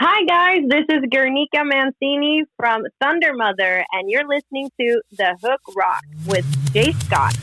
Hi guys, this is Guernica Mancini from Thunder Mother, and you're listening to The Hook Rock with Jay Scott.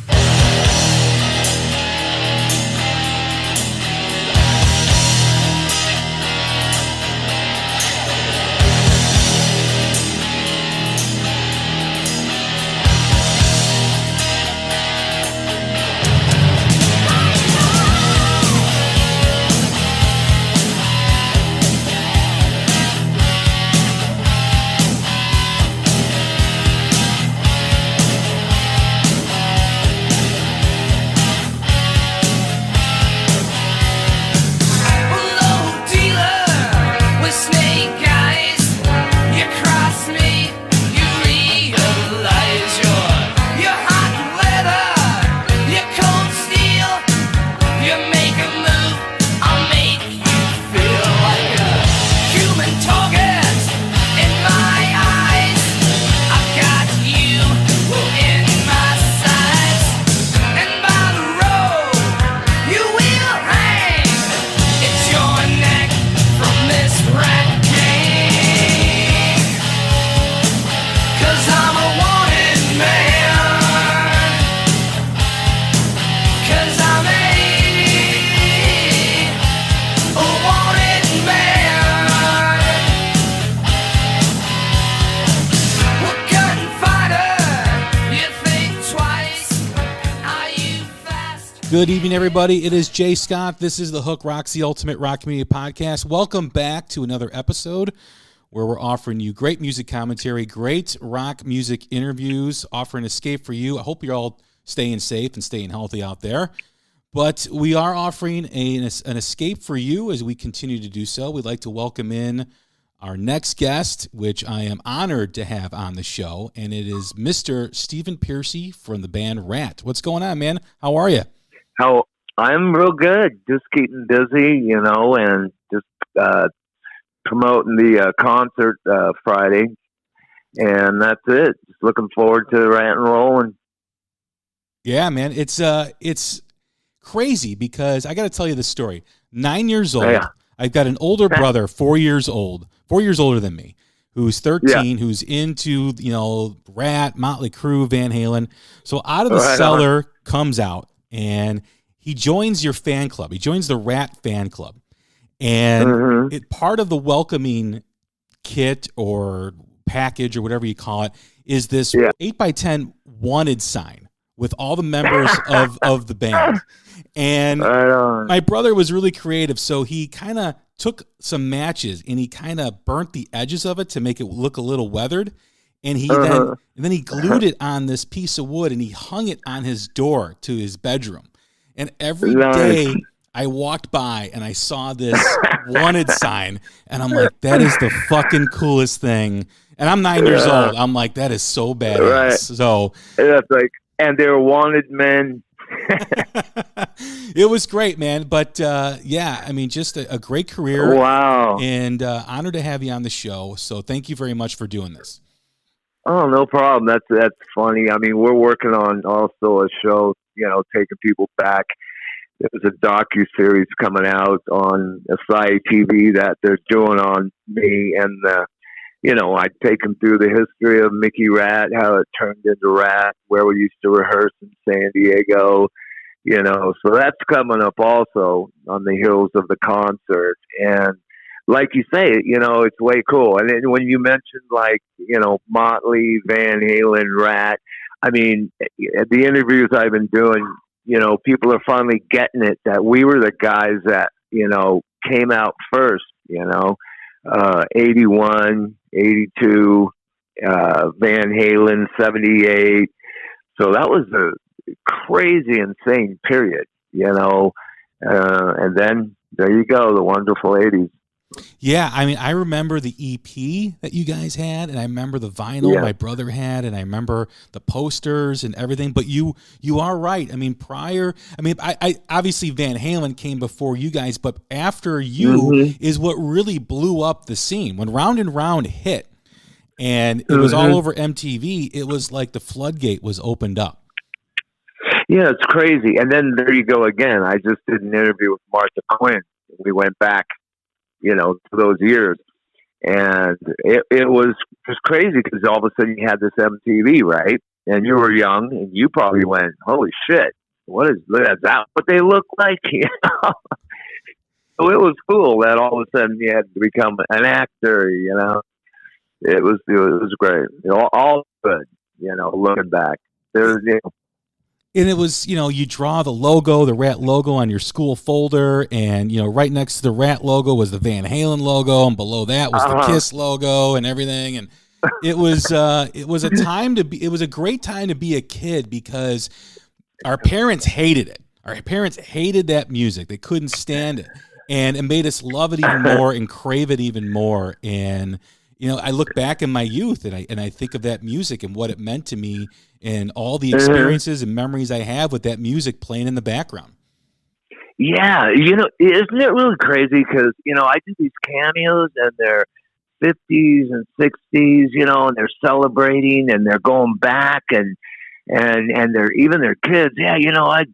Good evening, everybody. It is Jay Scott. This is The Hook Rocks, the Ultimate Rock Community Podcast. Welcome back to another episode where we're offering you great music commentary, great rock music interviews, offering escape for you. I hope you're all staying safe and staying healthy out there. But we are offering an escape for you as we continue to do so. We'd like to welcome in our next guest, which I am honored to have on the show, and it is Mr. Stephen Pearcy from the band Ratt. What's going on, man? How are you? I'm real good. Just keeping busy, and just promoting the concert Friday, and that's it. Just looking forward to Ratt and rolling. Yeah, man, it's crazy because I got to tell you this story. 9 years old, yeah. I've got an older brother, 4 years older than me, who's 13, who's into Ratt, Motley Crue, Van Halen. So Out of the Cellar comes out. And he joins your fan club. He joins the Ratt fan club. And part of the welcoming kit or package or whatever you call it is this 8x10 wanted sign with all the members of the band. And my brother was really creative, so he kind of took some matches and he kind of burnt the edges of it to make it look a little weathered. And he then he glued it on this piece of wood and he hung it on his door to his bedroom. And every day I walked by and I saw this wanted sign and I'm like, that is the fucking coolest thing. And I'm 9 years old. I'm like, that is so badass. Right. So that's like, and they're wanted men. It was great, man. But just a great career. Wow. And honored to have you on the show. So thank you very much for doing this. Oh, no problem. That's funny. I mean, we're working on also a show, taking people back. There's a docu-series coming out on Asahi TV that they're doing on me. And, I take them through the history of Mickey Ratt, how it turned into Ratt, where we used to rehearse in San Diego, So that's coming up also on the heels of the concert. And, like you say, it's way cool. And then when you mentioned Motley, Van Halen, Ratt, I mean, the interviews I've been doing, people are finally getting it that we were the guys that, came out first, 81, 82, Van Halen, 78. So that was a crazy, insane period, and then there you go, the wonderful 80s. Yeah, I mean, I remember the EP that you guys had, and I remember the vinyl my brother had, and I remember the posters and everything. But you are right. I mean, I obviously Van Halen came before you guys, but after you is what really blew up the scene. When Round and Round hit, and it was all over MTV, it was like the floodgate was opened up. Yeah, it's crazy. And then there you go again. I just did an interview with Martha Quinn. We went back, to those years. And it was just crazy because all of a sudden you had this MTV, right? And you were young, and you probably went, "Holy shit, is that what they look like?" You know? So it was cool that all of a sudden you had to become an actor. You know, it was great. You know, all good. You know, looking back, there's And it was, you draw the logo, the Ratt logo on your school folder, and, right next to the Ratt logo was the Van Halen logo, and below that was the Kiss logo and everything. And it was a great time to be a kid because our parents hated it. Our parents hated that music. They couldn't stand it. And it made us love it even more and crave it even more. And, I look back in my youth and I think of that music and what it meant to me and all the experiences and memories I have with that music playing in the background. Yeah, isn't it really crazy? Because, I do these cameos and they're 50s and 60s, and they're celebrating and they're going back and they're even their kids. Yeah,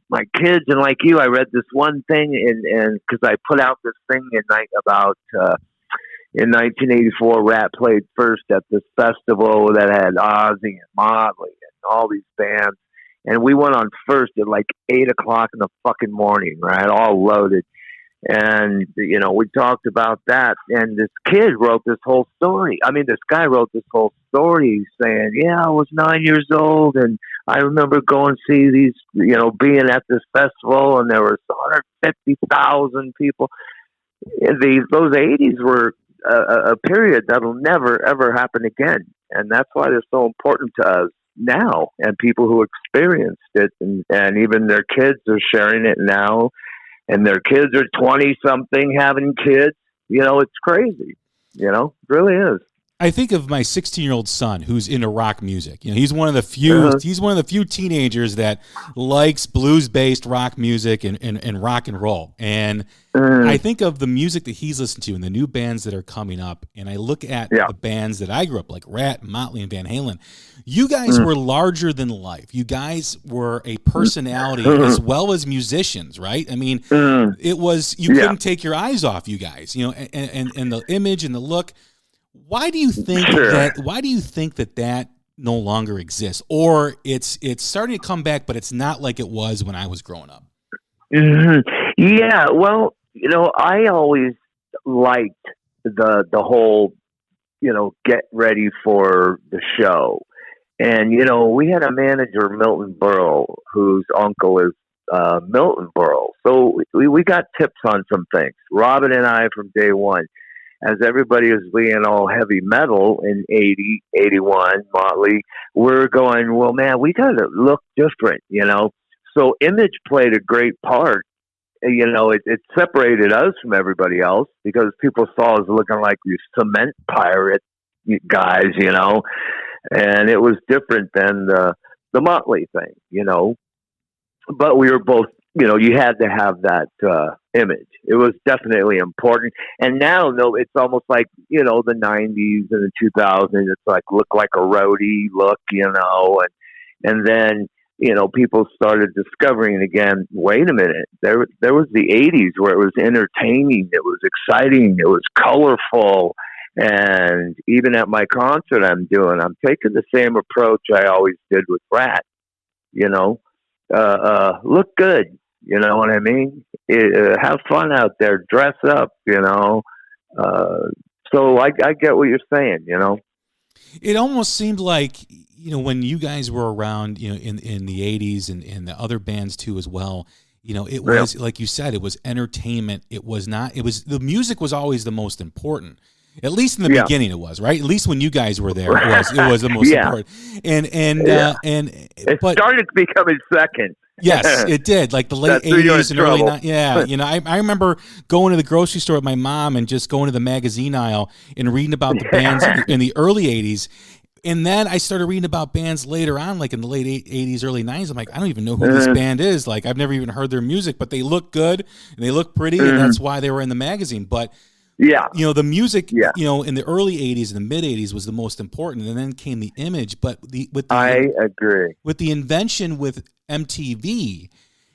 my kids, and like you, I read this one thing and because I put out this thing about in 1984, Ratt played first at this festival that had Ozzy and Motley and all these bands. And we went on first at like 8 o'clock in the fucking morning, right? All loaded. And, we talked about that. And this kid wrote this whole story. I mean, this guy wrote this whole story saying, yeah, I was 9 years old. And I remember going to see these, being at this festival and there were 150,000 people. Those 80s were a period that'll never, ever happen again. And that's why they're so important to us now, and people who experienced it, and even their kids are sharing it now, and their kids are 20-something having kids. It's crazy. It really is. I think of my 16-year-old son who's into rock music. He's one of the few. He's one of the few teenagers that likes blues-based rock music and rock and roll. And I think of the music that he's listened to and the new bands that are coming up. And I look at the bands that I grew up like Ratt, Motley, and Van Halen. You guys were larger than life. You guys were a personality as well as musicians, right? I mean, it was you couldn't take your eyes off you guys. And the image and the look. Why do you think that no longer exists, or it's starting to come back, but it's not like it was when I was growing up? Mm-hmm. Yeah, well, I always liked the whole, get ready for the show, and we had a manager, Milton Berle, whose uncle is Milton Berle, so we got tips on some things. Robin and I from day one. As everybody was being all heavy metal in 80, 81, Motley, we're going, well, man, we got to look different, So image played a great part. It separated us from everybody else because people saw us looking like these cement pirate guys, and it was different than the Motley thing, But we were both, you had to have that image. It was definitely important. And now, no, it's almost like, the 90s and the 2000s. It's like, look like a roadie look, and then, people started discovering again, wait a minute, there was the 80s where it was entertaining. It was exciting. It was colorful. And even at my concert I'm taking the same approach I always did with Ratt, look good. You know what I mean? Have fun out there, dress up, So I get what you're saying, It almost seemed like, when you guys were around, in the 80s and the other bands too as well, it was, like you said, it was entertainment. The music was always the most important. At least in the beginning it was, right? At least when you guys were there, it was the most important. But started becoming second. Yes, it did. Like the late 80s and early 90s. Yeah, I remember going to the grocery store with my mom and just going to the magazine aisle and reading about the bands in the early 80s. And then I started reading about bands later on, like in the late 80s, early 90s. I'm like, I don't even know who this band is. Like, I've never even heard their music, but they look good and they look pretty, and that's why they were in the magazine. But the music, in the early 80s and the mid 80s was the most important, and then came the image. But I agree. With the invention with MTV,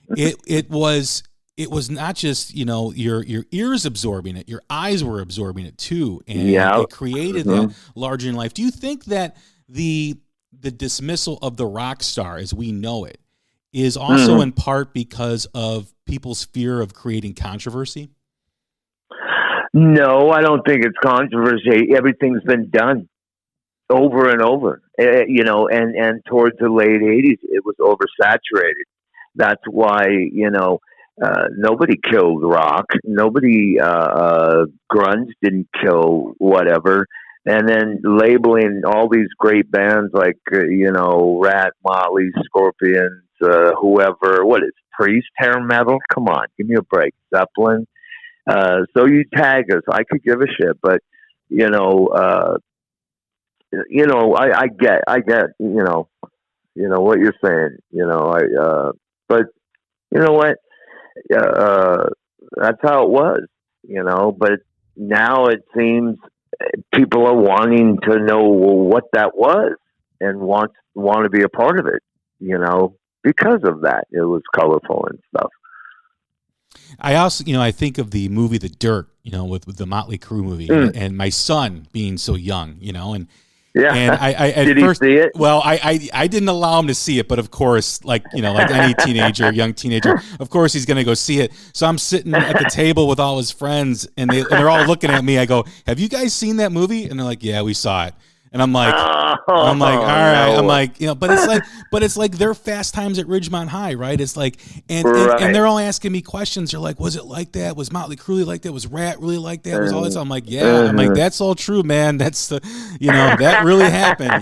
it was it was not just, your ears absorbing it, your eyes were absorbing it too. And it created that larger in life. Do you think that the dismissal of the rock star as we know it is also in part because of people's fear of creating controversy? No, I don't think it's controversy. Everything's been done over and over, and towards the late 80s, it was oversaturated. That's why, nobody killed rock. Nobody, grunge didn't kill whatever. And then labeling all these great bands like, Ratt, Motley, Scorpions, whoever, what is Priest, hair metal? Come on, give me a break. Zeppelin. So you tag us. I could give a shit, but, I get, what you're saying, but you know what? That's how it was, but now it seems people are wanting to know what that was and want to be a part of it, because of that. It was colorful and stuff. I also, I think of the movie The Dirt, with the Motley Crue movie, and my son being so young, and yeah. And I at did first, he see it? Well, I didn't allow him to see it, but of course, like any teenager, young teenager, of course he's going to go see it. So I'm sitting at the table with all his friends, and they're all looking at me. I go, "Have you guys seen that movie?" And they're like, "Yeah, we saw it." And I'm like, all right. No. I'm like, but it's like their Fast Times at Ridgemont High, right? It's like, and they're all asking me questions. They're like, was it like that? Was Motley Crue really like that? Was Ratt really like that? Was all this? I'm like, yeah. I'm like, that's all true, man. That's that really happened,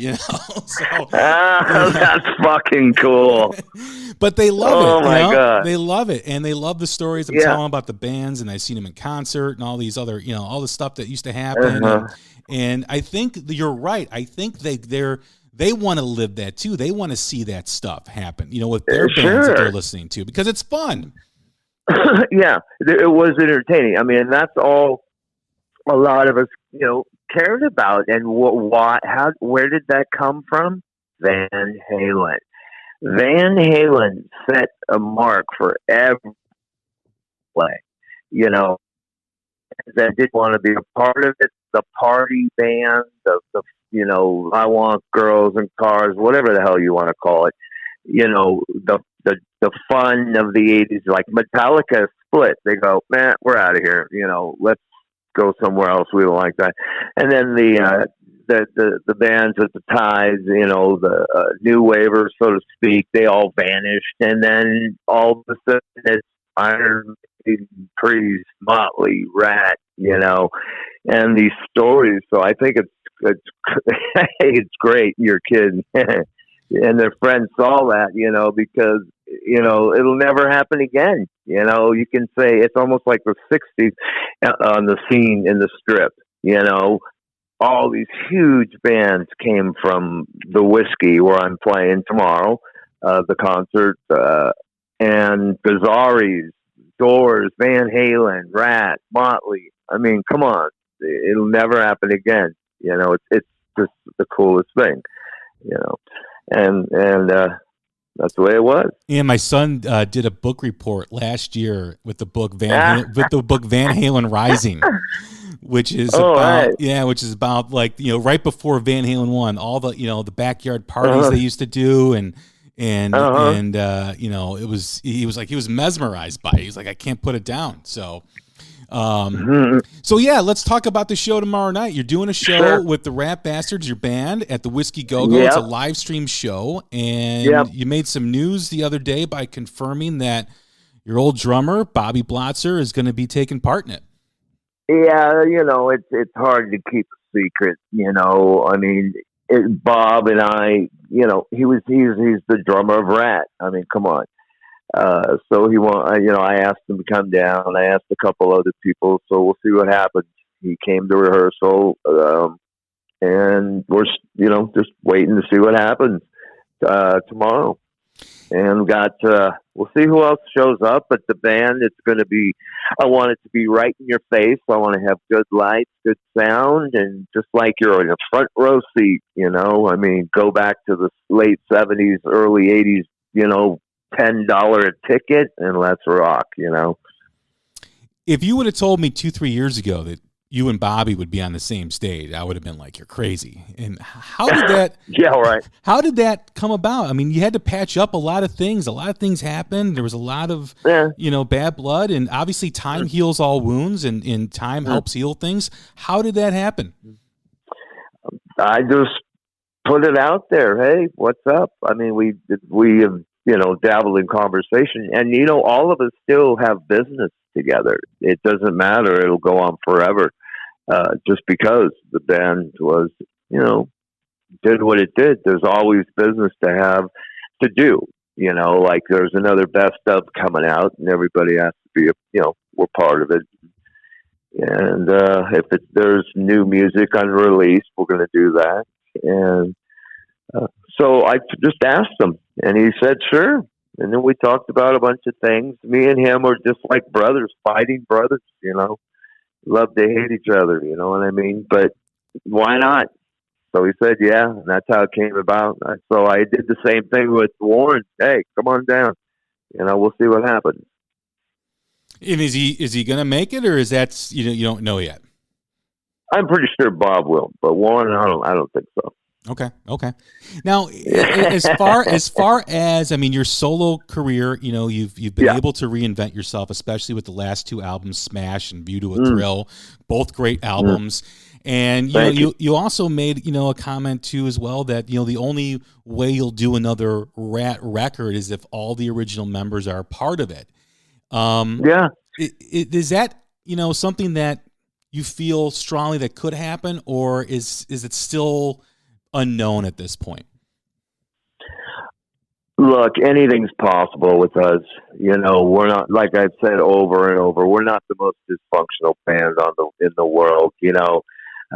So, that's fucking cool. But they love it. Oh my God. They love it, and they love the stories I'm telling about the bands, and I've seen them in concert and all these other, all the stuff that used to happen. And I think you're right. I think they want to live that too. They want to see that stuff happen, with their bands that they're listening to, because it's fun. Yeah, it was entertaining. I mean, that's all a lot of us, cared about. And where did that come from? Van Halen. Van Halen set a mark for every play, that did want to be a part of it. The party band, the I want girls and cars, whatever the hell you want to call it. The fun of the 80s, like Metallica split. They go, man, we're out of here. Let's go somewhere else. We don't like that. And then the bands at the tides, the new wavers, so to speak, they all vanished. And then all of a sudden it's Iron Maiden, Priest, Motley, Ratt, and these stories. So I think it's great. Your kid and their friends saw that, because it'll never happen again. You can say it's almost like the 60s on the scene in the Strip. All these huge bands came from the Whiskey, where I'm playing tomorrow, the concert, and Gazzari's, Doors, Van Halen, Ratt, Motley. I mean, come on. It'll never happen again. It's just the coolest thing, and that's the way it was. Yeah, my son did a book report last year with the book Van Halen Rising, which is about like, right before Van Halen won, all the the backyard parties they used to do, and it was, he was mesmerized by it. He's like, I can't put it down. So yeah, let's talk about the show tomorrow night. You're doing a show with the Rat Bastards, your band, at the Whisky Go Go. It's a live stream show, and you made some news the other day by confirming that your old drummer Bobby Blotzer is going to be taking part in it. Yeah, it's hard to keep a secret. I mean, Bob and I, he's the drummer of Ratt. I mean, come on. So I asked him to come down. I asked a couple other people, so we'll see what happens. He came to rehearsal, and we're, just waiting to see what happens, tomorrow. And we'll see who else shows up, but the band, it's going to be, I want it to be right in your face. I want to have good lights, good sound, and just like you're in a front row seat, I mean, go back to the late 70s, early 80s, $10 a ticket and let's rock, you know. If you would have told me 2-3 years ago that you and Bobby would be on the same stage, I would have been like, you're crazy. And how did that yeah, right. How did that come about? I mean, you had to patch up a lot of things. A lot of things happened. There was a lot of bad blood, and obviously time heals all wounds, and time helps heal things. How did that happen? I just put it out there. Hey, what's up? I mean, we have, dabbled in conversation, and, all of us still have business together. It doesn't matter. It'll go on forever. Just because the band was, did what it did. There's always business to do, like there's another best of coming out and everybody has to be, we're part of it. And, if there's new music unreleased, we're going to do that. And, so I just asked him and he said, sure. And then we talked about a bunch of things. Me and him are just like brothers, fighting brothers, love to hate each other, you know what I mean? But why not? So he said, yeah, and that's how it came about. So I did the same thing with Warren. Hey, come on down. We'll see what happens. And is he going to make it, or is that, you don't know yet? I'm pretty sure Bob will, but Warren, I don't think so. Okay. Now, as far as your solo career, you've been able to reinvent yourself, especially with the last 2 albums, Smash and View to a Thrill, both great albums. And you also made a comment too as well that the only way you'll do another Ratt record is if all the original members are a part of it. Is that something that you feel strongly that could happen, or is it still unknown at this point? Look, anything's possible with us. We're not, like I've said over and over, we're not the most dysfunctional band in the world.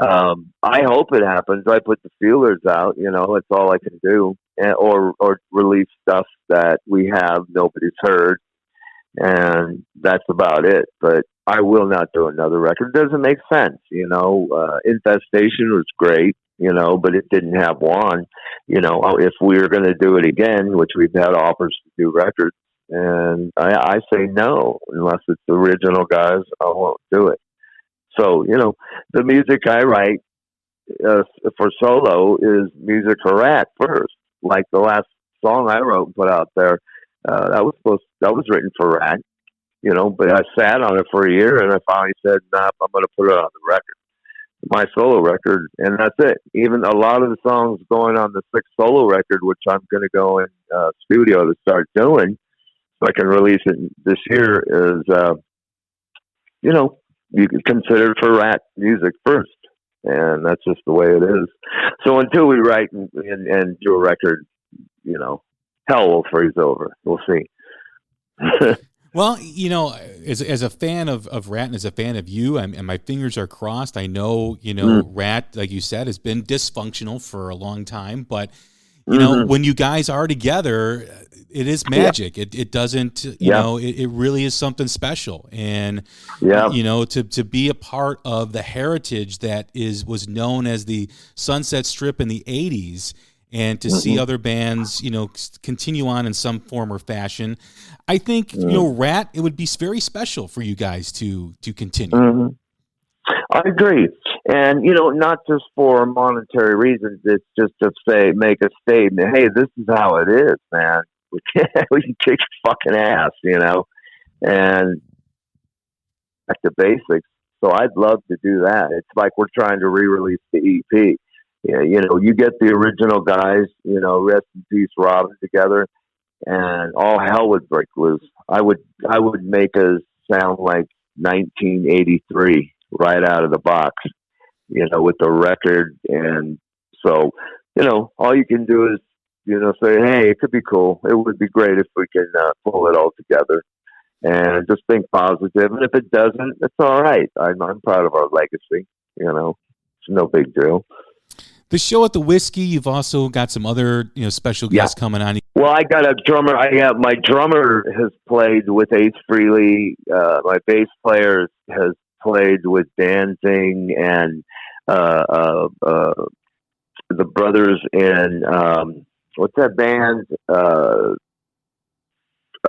I hope it happens. I put the feelers out. It's all I can do, or release stuff that we have nobody's heard, and that's about it. But I will not do another record. It doesn't make sense. Infestation was great. But it didn't have one. If we were going to do it again, which we've had offers to do records, and I say no, unless it's the original guys, I won't do it. So, the music I write for solo is music for Ratt first. Like the last song I wrote and put out there, that was written for Ratt, but I sat on it for a year and I finally said, nah, I'm going to put it on the record. My solo record, and that's it. Even a lot of the songs going on the 6th solo record, which I'm going to go in studio to start doing, so I can release it this year, is you can consider for Ratt music first, and that's just the way it is. So until we write and do a record, hell will freeze over. We'll see. Well, as a fan of Ratt and as a fan of you, and my fingers are crossed. I know, Ratt, like you said, has been dysfunctional for a long time, but when you guys are together, it is magic. Yeah. It doesn't, it really is something special. And, to be a part of the heritage that was known as the Sunset Strip in the 80s, and to see other bands, continue on in some form or fashion, I think, Ratt, it would be very special for you guys to continue. I agree. And, not just for monetary reasons, it's just to make a statement. Hey, this is how it is, man. We can kick fucking ass, and back to basics. So I'd love to do that. It's like we're trying to re-release the EP. Yeah, you get the original guys, rest in peace, Robin, together, and all hell would break loose. I would make us sound like 1983 right out of the box, with the record. And so, all you can do is, say, hey, it could be cool. It would be great if we can pull it all together and just think positive. And if it doesn't, it's all right. I'm proud of our legacy. It's no big deal. The show at the Whisky, you've also got some other special guests coming on. Well, I got a drummer. My drummer has played with Ace Frehley. My bass player has played with Danzig and the brothers in what's that band?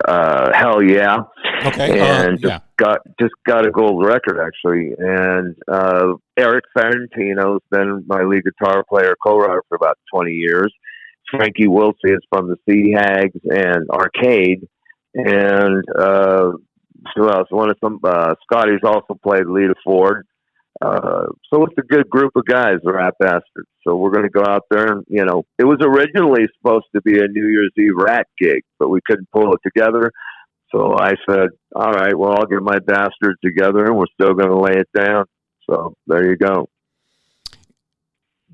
Hell Yeah. Okay. And just got a gold record, actually. And Eric Ferentino's been my lead guitar player, co-writer for about 20 years. Frankie Wilsey is from the Sea Hags and Arcade. And who else? Scotty's also played lead of Ford. So it's a good group of guys, the Rat Bastards. So we're going to go out there and, it was originally supposed to be a New Year's Eve Rat gig, but we couldn't pull it together. So I said, all right, well, I'll get my bastards together and we're still going to lay it down. So there you go.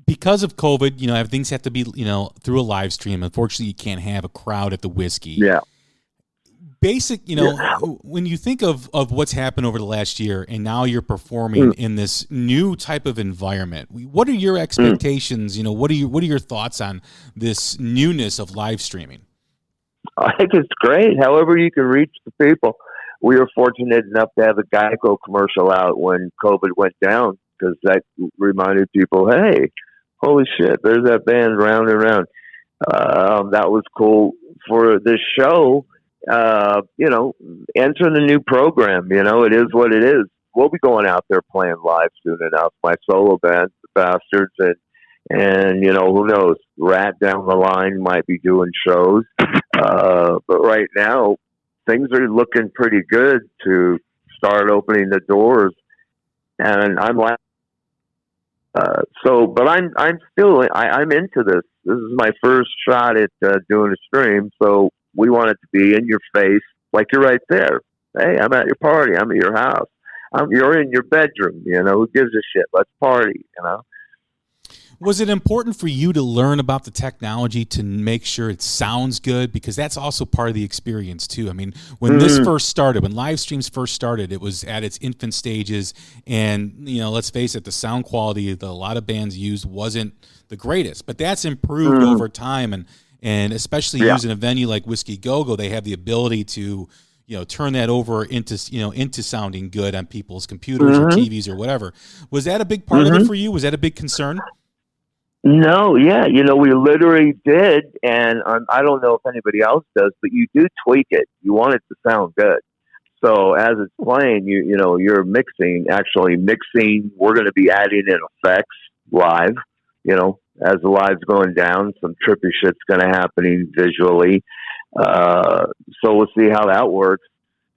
Because of COVID, things have to be, through a live stream. Unfortunately, you can't have a crowd at the Whisky. Yeah. Basic, when you think of what's happened over the last year and now you're performing in this new type of environment, what are your expectations? What are your thoughts on this newness of live streaming? I think it's great. However you can reach the people. We were fortunate enough to have a Geico commercial out when COVID went down because that reminded people, hey, holy shit, there's that band Round and Round. That was cool for this show. Entering the new program, it is what it is. We'll be going out there playing live soon enough. My solo band, the Bastards, and who knows, Ratt down the line might be doing shows. But right now, things are looking pretty good to start opening the doors. And I'm like, but I'm still, I'm into this. This is my first shot at doing a stream. So we want it to be in your face, like you're right there. Hey, I'm at your party. I'm at your house. You're in your bedroom. Who gives a shit? Let's party. Was it important for you to learn about the technology to make sure it sounds good? Because that's also part of the experience too. I mean, when this first started, when live streams first started, it was at its infant stages, and let's face it, the sound quality that a lot of bands used wasn't the greatest. But that's improved over time, and especially using a venue like Whisky A Go Go, they have the ability to turn that over into sounding good on people's computers or TVs or whatever. Was that a big part of it for you? Was that a big concern? No, yeah, we literally did, and I don't know if anybody else does, but you do tweak it. You want it to sound good. So as it's playing, you're mixing. We're going to be adding in effects live. As the live's going down, some trippy shit's going to happen visually. So we'll see how that works.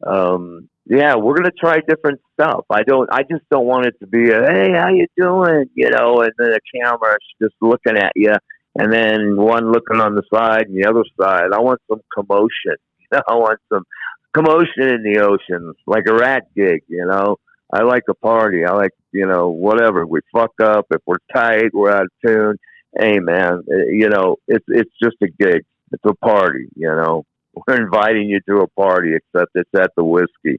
We're going to try different stuff. I just don't want it to be hey, how you doing? And then a camera just looking at you, and then one looking on the side and the other side. I want some commotion. I want some commotion in the ocean, like a Rat gig. I like a party. I like, whatever. We fuck up. If we're tight, we're out of tune. Hey, man, it's just a gig. It's a party, We're inviting you to a party, except it's at the Whisky,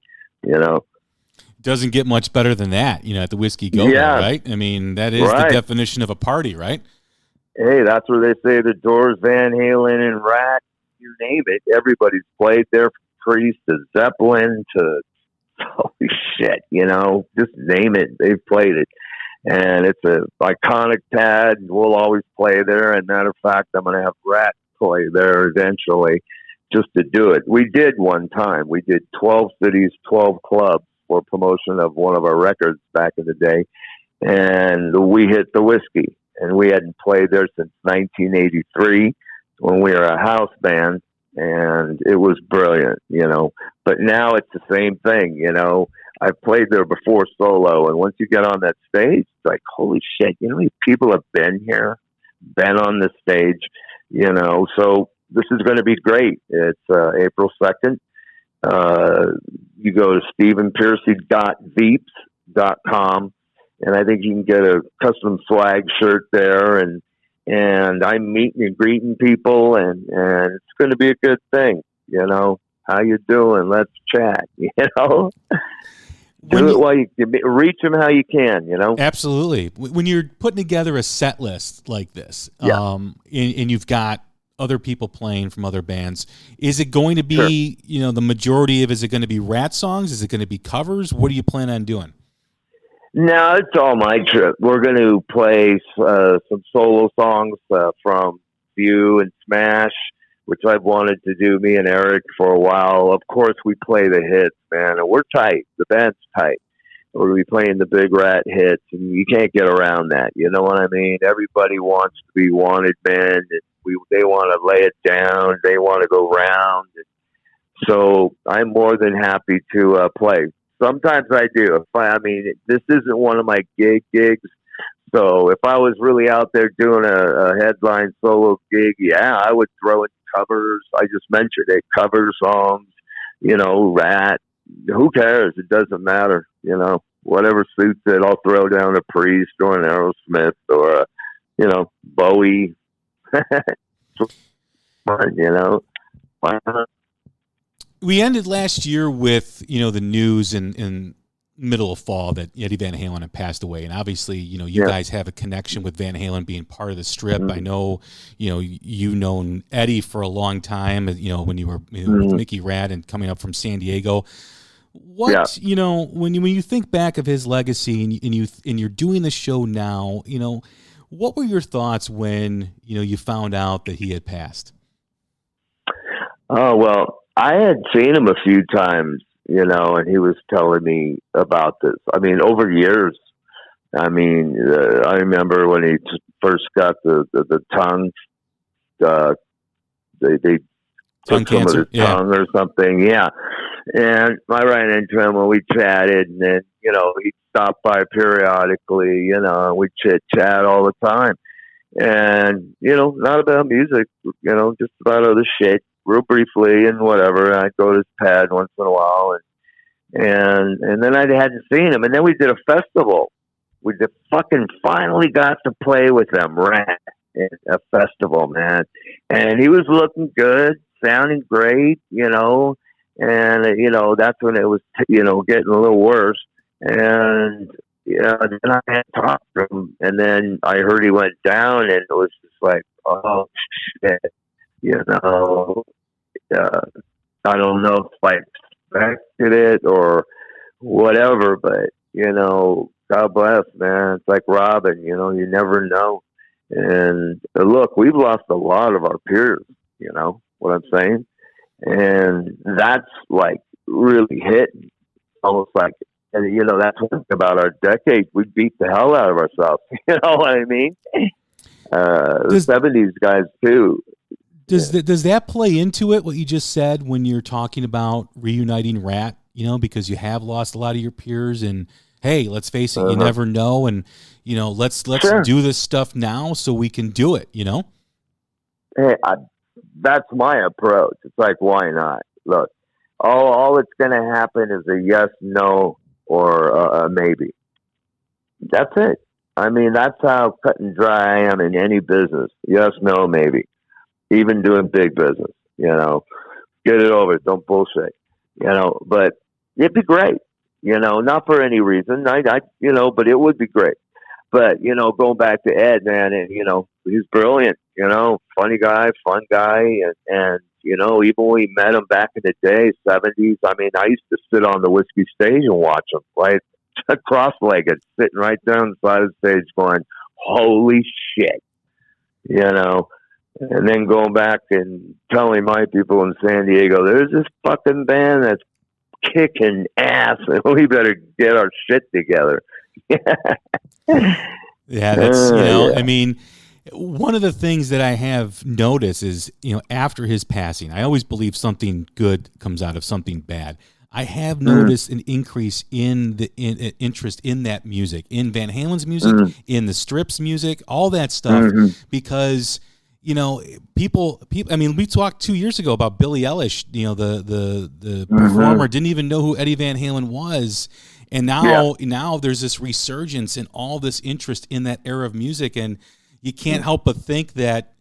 Doesn't get much better than that, at the Whisky Go Go, right? I mean, that is the definition of a party, right? Hey, that's where they say the Doors, Van Halen, and Ratt, you name it. Everybody's played there, from Priest to Zeppelin to, holy shit, just name it. They've played it. And it's an iconic pad. We'll always play there. And matter of fact, I'm going to have Ratt play there eventually just to do it. We did one time. We did 12 cities, 12 clubs for promotion of one of our records back in the day. And we hit the Whisky. And we hadn't played there since 1983 when we were a house band. And it was brilliant, But now it's the same thing, I've played there before solo, and once you get on that stage, it's like, holy shit, how many people have been here, been on this stage, so this is going to be great. It's April 2nd. You go to StephenPearcy.veeps.com, and I think you can get a custom swag shirt there, and I'm meeting and greeting people, and it's going to be a good thing, How you doing? Let's chat, Do it while you reach them how you can, Absolutely. When you're putting together a set list like this, and you've got other people playing from other bands, is it going to be, the majority of, is it going to be Ratt songs? Is it going to be covers? What do you plan on doing? No, it's all my trip. We're going to play some solo songs from View and Smash. which I've wanted to do, me and Eric, for a while. Of course, we play the hits, man, and we're tight. The band's tight. We'll be playing the big Ratt hits, and you can't get around that. You know what I mean? Everybody wants to be wanted men, and they want to lay it down. They want to go round. So I'm more than happy to play. Sometimes I do. I mean, this isn't one of my gigs. So if I was really out there doing a headline solo gig, yeah, I would throw in covers. I just mentioned it, cover songs, Ratt. Who cares? It doesn't matter. Whatever suits it. I'll throw down a Priest or an Aerosmith or, Bowie. Fun, Why not? We ended last year with, the news in middle of fall that Eddie Van Halen had passed away. And obviously, you guys have a connection with Van Halen being part of the Strip. Mm-hmm. I know, you've known Eddie for a long time, when you were with Mickey Ratt and coming up from San Diego. What, when you think back of his legacy and you're doing the show now, what were your thoughts when, you found out that he had passed? Oh, well, I had seen him a few times, and he was telling me about this. I mean, over years. I mean, I remember when he first got the tongue, they took some of his tongue or something. Yeah. And I ran into him when we chatted, and then, he'd stop by periodically, and we'd chit-chat all the time. And, not about music, just about other shit, real briefly and whatever. I'd go to his pad once in a while, and then I hadn't seen him. And then we did a festival. We finally got to play with them, Ratt, at a festival, man. And he was looking good, sounding great, and, that's when it was, getting a little worse. And, then I had talked to him, and then I heard he went down, and it was just like, oh, shit, I don't know if I expected it or whatever, but, God bless, man. It's like Robin, you never know. And look, we've lost a lot of our peers, what I'm saying? And that's like really hitting, almost like, and that's one thing about our decade. We beat the hell out of ourselves. You know what I mean? The 70s guys too. Does that play into it, what you just said, when you're talking about reuniting Ratt, because you have lost a lot of your peers, and hey, let's face it, you never know. And, let's sure. do this stuff now so we can do it, Hey, that's my approach. It's like, why not? Look, all that's going to happen is a yes, no, or a maybe. That's it. I mean, that's how cut and dry I am in any business. Yes, no, maybe. Even doing big business, get it over. Don't bullshit, but it'd be great, not for any reason. I but it would be great. But, going back to Ed, man, and, he's brilliant, funny guy, fun guy. And, even when we met him back in the day, 70s, I mean, I used to sit on the Whiskey stage and watch him, right? Cross-legged, sitting right down the side of the stage going, holy shit, And then going back and telling my people in San Diego, there's this fucking band that's kicking ass, and we better get our shit together. Yeah, that's, I mean, one of the things that I have noticed is, after his passing, I always believe something good comes out of something bad. I have noticed an increase in the interest in that music, in Van Halen's music, in the Strip's music, all that stuff, because people. I mean, we talked 2 years ago about Billie Eilish. The performer didn't even know who Eddie Van Halen was, and now there's this resurgence and all this interest in that era of music, and you can't help but think that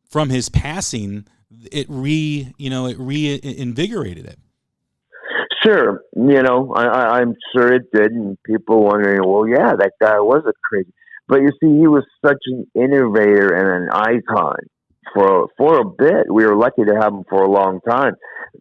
from his passing, it reinvigorated it. Sure, I'm sure it did, and people wondering, well, yeah, that guy was a crazy. But you see, he was such an innovator and an icon for a bit. We were lucky to have him for a long time,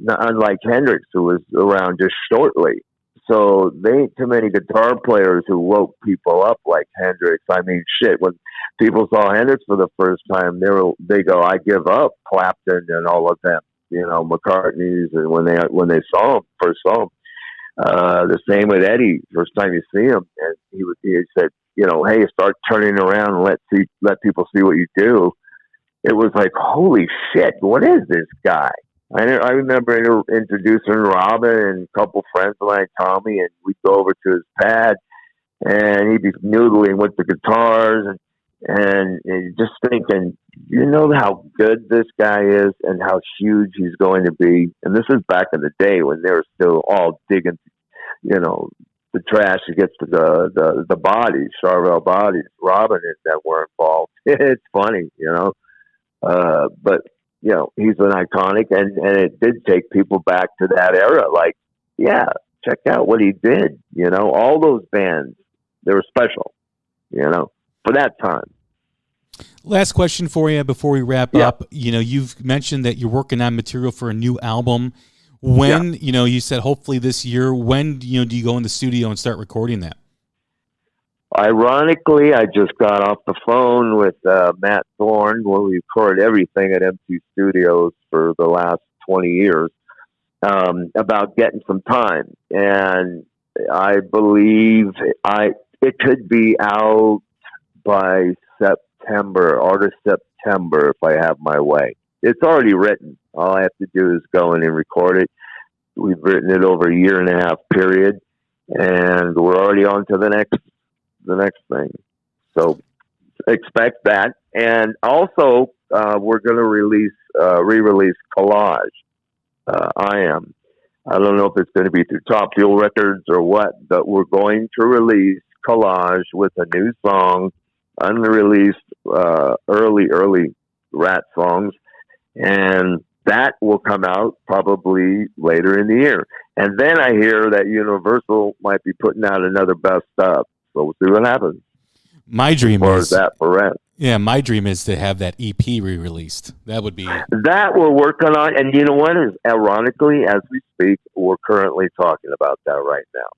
unlike Hendrix, who was around just shortly. So they ain't too many guitar players who woke people up like Hendrix. I mean, shit, when people saw Hendrix for the first time, they go, I give up, Clapton and all of them, McCartney's, and when they first saw him. The same with Eddie. First time you see him, and he said, hey, start turning around and let people see what you do. It was like, holy shit, what is this guy? I remember introducing Robin and a couple friends of mine, Tommy, and we'd go over to his pad, and he'd be noodling with the guitars, and just thinking, how good this guy is and how huge he's going to be. And this is back in the day when they were still all digging, the trash against the bodies, Charvel bodies. Robin and them were involved. It's funny, but he's an iconic, and it did take people back to that era. Like, yeah, check out what he did. All those bands, they were special, for that time. Last question for you before we wrap up. You've mentioned that you're working on material for a new album. When, you said hopefully this year, when, do you go in the studio and start recording that? Ironically, I just got off the phone with Matt Thorne, where we record everything at MC Studios for the last 20 years, about getting some time. And I believe it could be out by August, September, if I have my way. It's already written. All I have to do is go in and record it. We've written it over a 1.5 year period, and we're already on to the next thing. So expect that. And also, we're going to re-release Collage. I don't know if it's going to be through Top Fuel Records or what, but we're going to release Collage with a new song, unreleased early Ratt songs, and that will come out probably later in the year. And then I hear that Universal might be putting out another best stuff, so we'll see what happens. My dream is that for Ratt. Yeah, my dream is to have that EP re-released. That would be that we're working on, and you know what? Is ironically, as we speak, we're currently talking about that right now.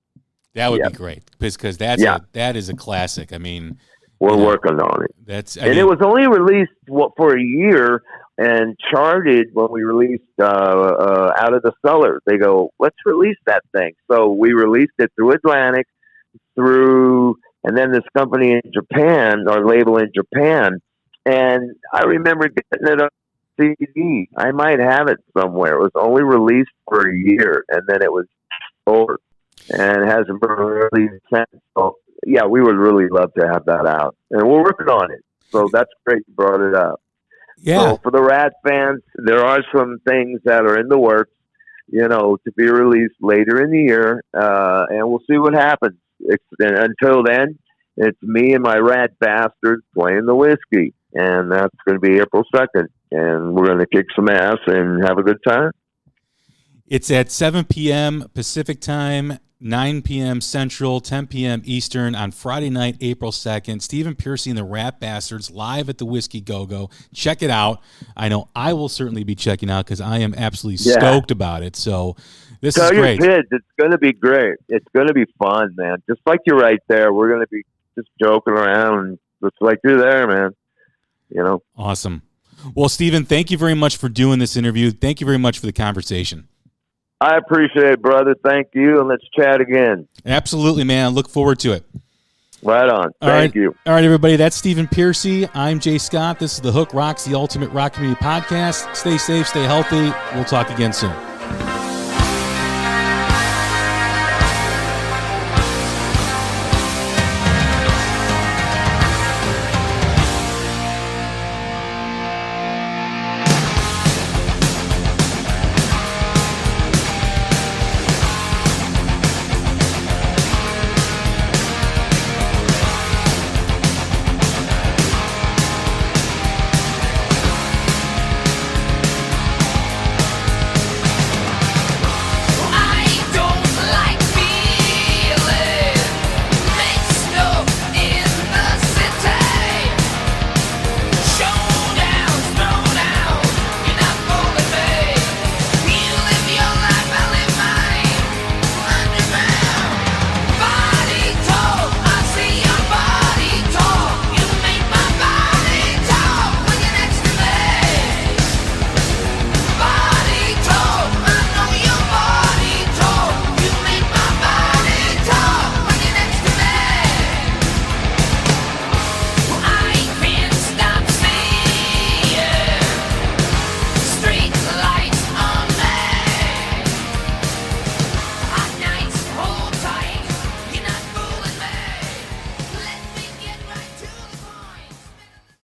That would be great because that is a classic. I mean, we're working on it. It was only released for a year and charted when we released Out of the Cellar. They go, let's release that thing. So we released it through Atlantic, and then this company in Japan, our label in Japan. And I remember getting it on CD. I might have it somewhere. It was only released for a year, and then it was over. And it hasn't been released since. So, yeah, we would really love to have that out. And we're working on it. So that's great you brought it up. Yeah. So for the Ratt fans, there are some things that are in the works, to be released later in the year. And we'll see what happens. Until then, it's me and my Ratt bastards playing the whiskey. And that's going to be April 2nd. And we're going to kick some ass and have a good time. It's at 7 p.m. Pacific time, 9 p.m. Central, 10 p.m. Eastern on Friday night, April 2nd. Stephen Pearcy and the Ratt Bastards live at the Whisky Go Go. Check it out. I know I will certainly be checking out because I am absolutely stoked about it. So this is great. Tell your kids it's going to be great. It's going to be fun, man. Just like you're right there. We're going to be just joking around. Just like you're there, man. Awesome. Well, Stephen, thank you very much for doing this interview. Thank you very much for the conversation. I appreciate it, brother. Thank you, and let's chat again. Absolutely, man. I look forward to it. Right on. Thank you. All right, everybody. That's Stephen Pearcy. I'm Jay Scott. This is The Hook Rocks, the Ultimate Rock Community Podcast. Stay safe, stay healthy. We'll talk again soon.